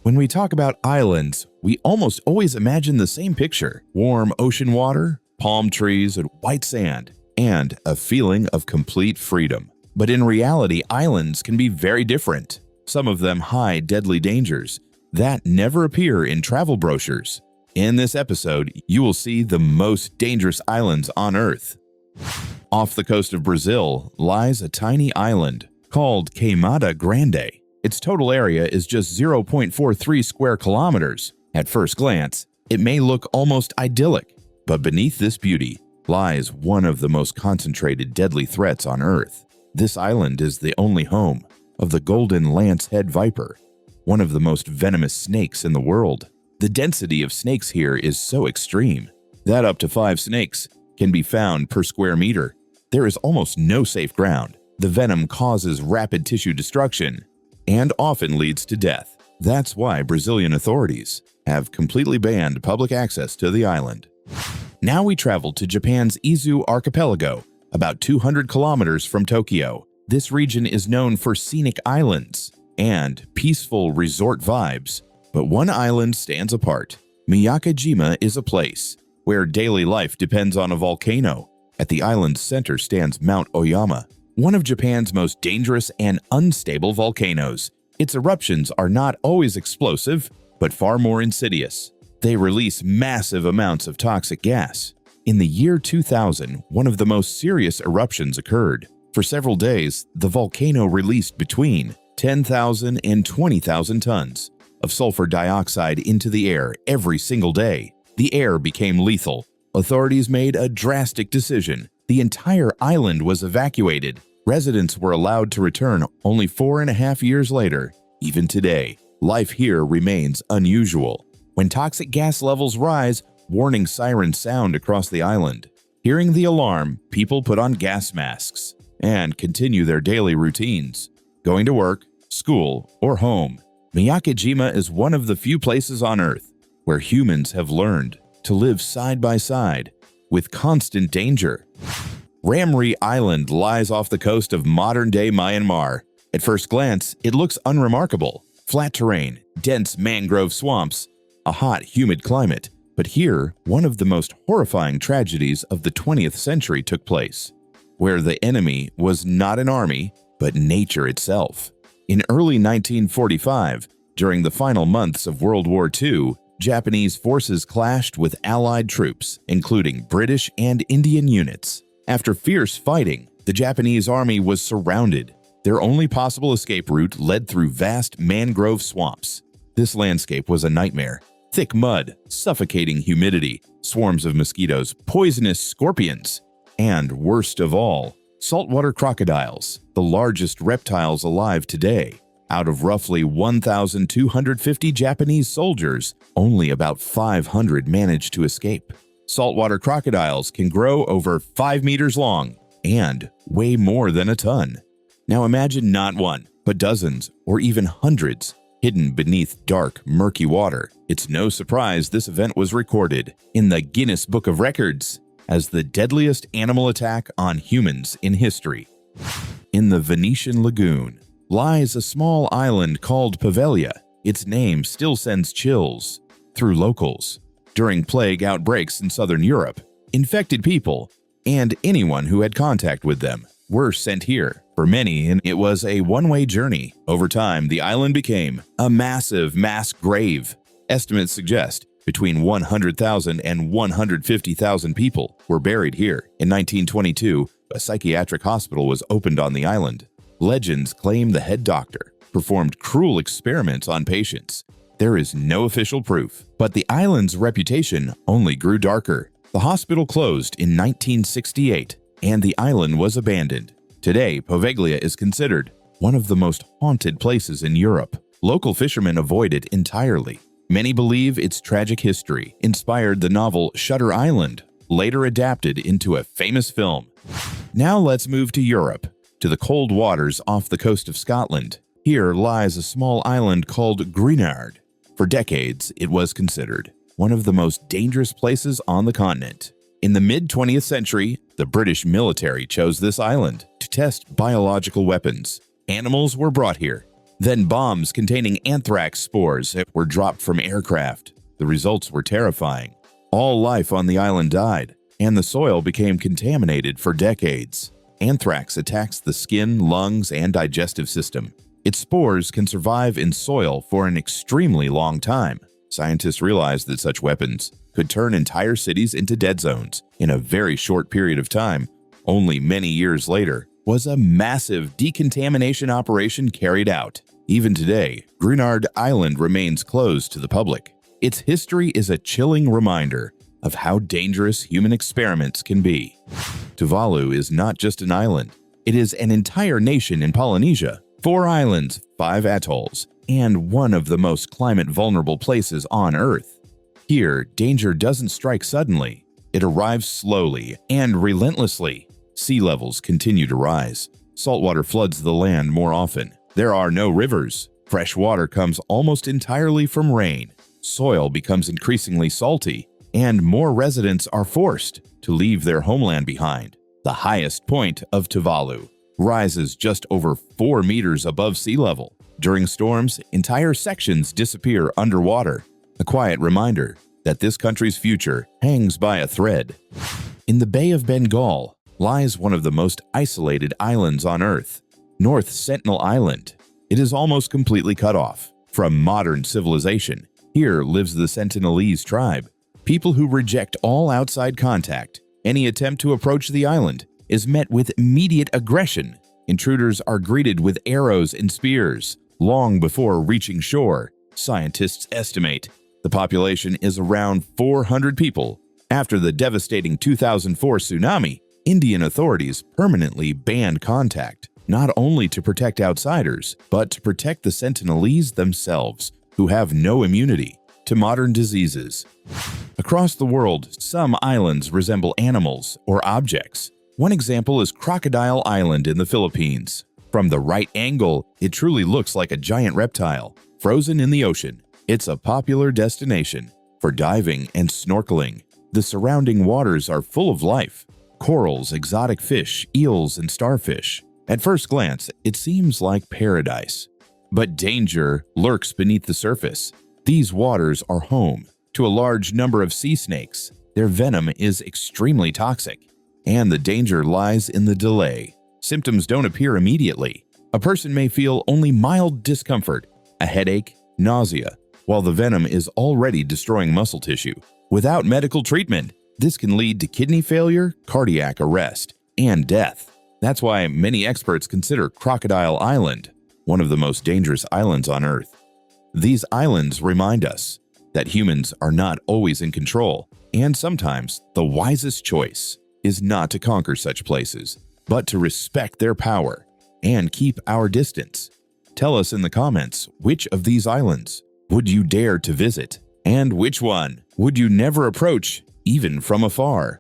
When we talk about islands, we almost always imagine the same picture: warm ocean water, palm trees, and white sand, and a feeling of complete freedom. But in reality, islands can be very different. Some of them hide deadly dangers that never appear in travel brochures. In this episode, you will see the most dangerous islands on Earth. Off the coast of Brazil lies a tiny island called Queimada Grande. Its total area is just 0.43 square kilometers. At first glance, it may look almost idyllic, but beneath this beauty lies one of the most concentrated deadly threats on Earth. This island is the only home of the golden lance-head viper, one of the most venomous snakes in the world. The density of snakes here is so extreme that up to 5 snakes can be found per square meter. There is almost no safe ground. The venom causes rapid tissue destruction and often leads to death. That's why Brazilian authorities have completely banned public access to the island. Now we travel to Japan's Izu archipelago, about 200 kilometers from Tokyo. This region is known for scenic islands and peaceful resort vibes. But one island stands apart. Miyakejima is a place where daily life depends on a volcano. At the island's center stands Mount Oyama, one of Japan's most dangerous and unstable volcanoes. Its eruptions are not always explosive, but far more insidious. They release massive amounts of toxic gas. In the year 2000, one of the most serious eruptions occurred. For several days, the volcano released between 10,000 and 20,000 tons of sulfur dioxide into the air every single day. The air became lethal. Authorities made a drastic decision. The entire island was evacuated. Residents were allowed to return only 4.5 years later. Even today, life here remains unusual. When toxic gas levels rise, warning sirens sound across the island. Hearing the alarm, people put on gas masks and continue their daily routines, going to work, school, or home. Miyakejima is one of the few places on Earth where humans have learned to live side by side with constant danger. Ramri Island lies off the coast of modern-day Myanmar. At first glance, it looks unremarkable. Flat terrain, dense mangrove swamps, a hot, humid climate. But here, one of the most horrifying tragedies of the 20th century took place, where the enemy was not an army, but nature itself. In early 1945, during the final months of World War II, Japanese forces clashed with Allied troops, including British and Indian units. After fierce fighting, the Japanese army was surrounded. Their only possible escape route led through vast mangrove swamps. This landscape was a nightmare. Thick mud, suffocating humidity, swarms of mosquitoes, poisonous scorpions, and worst of all, saltwater crocodiles, the largest reptiles alive today. Out of roughly 1,250 Japanese soldiers, only about 500 managed to escape. Saltwater crocodiles can grow over 5 meters long and weigh more than a ton. Now imagine not one, but dozens or even hundreds hidden beneath dark, murky water. It's no surprise this event was recorded in the Guinness Book of Records as the deadliest animal attack on humans in history. In the Venetian Lagoon lies a small island called Poveglia. Its name still sends chills through locals. During plague outbreaks in southern Europe, infected people and anyone who had contact with them were sent here. For many, it was a one-way journey. Over time, the island became a massive mass grave. Estimates suggest between 100,000 and 150,000 people were buried here. In 1922, a psychiatric hospital was opened on the island. Legends claim the head doctor performed cruel experiments on patients. There is no official proof, but the island's reputation only grew darker. The hospital closed in 1968, and the island was abandoned. Today, Poveglia is considered one of the most haunted places in Europe. Local fishermen avoid it entirely. Many believe its tragic history inspired the novel Shutter Island, later adapted into a famous film. Now let's move to Europe, to the cold waters off the coast of Scotland. Here lies a small island called Greenard. For decades, it was considered one of the most dangerous places on the continent. In the mid-20th century, the British military chose this island to test biological weapons. Animals were brought here. Then bombs containing anthrax spores were dropped from aircraft. The results were terrifying. All life on the island died, and the soil became contaminated for decades. Anthrax attacks the skin, lungs, and digestive system. Its spores can survive in soil for an extremely long time. Scientists realized that such weapons could turn entire cities into dead zones in a very short period of time. Only many years later was a massive decontamination operation carried out. Even today, Grunard Island remains closed to the public. Its history is a chilling reminder of how dangerous human experiments can be. Tuvalu is not just an island. It is an entire nation in Polynesia. 4 islands, 5 atolls, and one of the most climate-vulnerable places on Earth. Here, danger doesn't strike suddenly. It arrives slowly and relentlessly. Sea levels continue to rise. Saltwater floods the land more often. There are no rivers. Fresh water comes almost entirely from rain. Soil becomes increasingly salty, and more residents are forced to leave their homeland behind. The highest point of Tuvalu rises just over 4 meters above sea level. During storms, entire sections disappear underwater, a quiet reminder that this country's future hangs by a thread. In the Bay of Bengal lies one of the most isolated islands on Earth, North Sentinel Island. It is almost completely cut off from modern civilization. Here lives the Sentinelese tribe, people who reject all outside contact. Any attempt to approach the island is met with immediate aggression. Intruders are greeted with arrows and spears. Long before reaching shore, scientists estimate the population is around 400 people. After the devastating 2004 tsunami, Indian authorities permanently banned contact, not only to protect outsiders, but to protect the Sentinelese themselves, who have no immunity to modern diseases. Across the world, some islands resemble animals or objects. One example is Crocodile Island in the Philippines. From the right angle, it truly looks like a giant reptile, frozen in the ocean. It's a popular destination for diving and snorkeling. The surrounding waters are full of life: corals, exotic fish, eels, and starfish. At first glance, it seems like paradise. But danger lurks beneath the surface. These waters are home to a large number of sea snakes. Their venom is extremely toxic, and the danger lies in the delay. Symptoms don't appear immediately. A person may feel only mild discomfort, a headache, nausea, while the venom is already destroying muscle tissue. Without medical treatment, this can lead to kidney failure, cardiac arrest, and death. That's why many experts consider Crocodile Island one of the most dangerous islands on Earth. These islands remind us that humans are not always in control, and sometimes the wisest choice is not to conquer such places, but to respect their power and keep our distance. Tell us in the comments which of these islands would you dare to visit, and which one would you never approach, even from afar?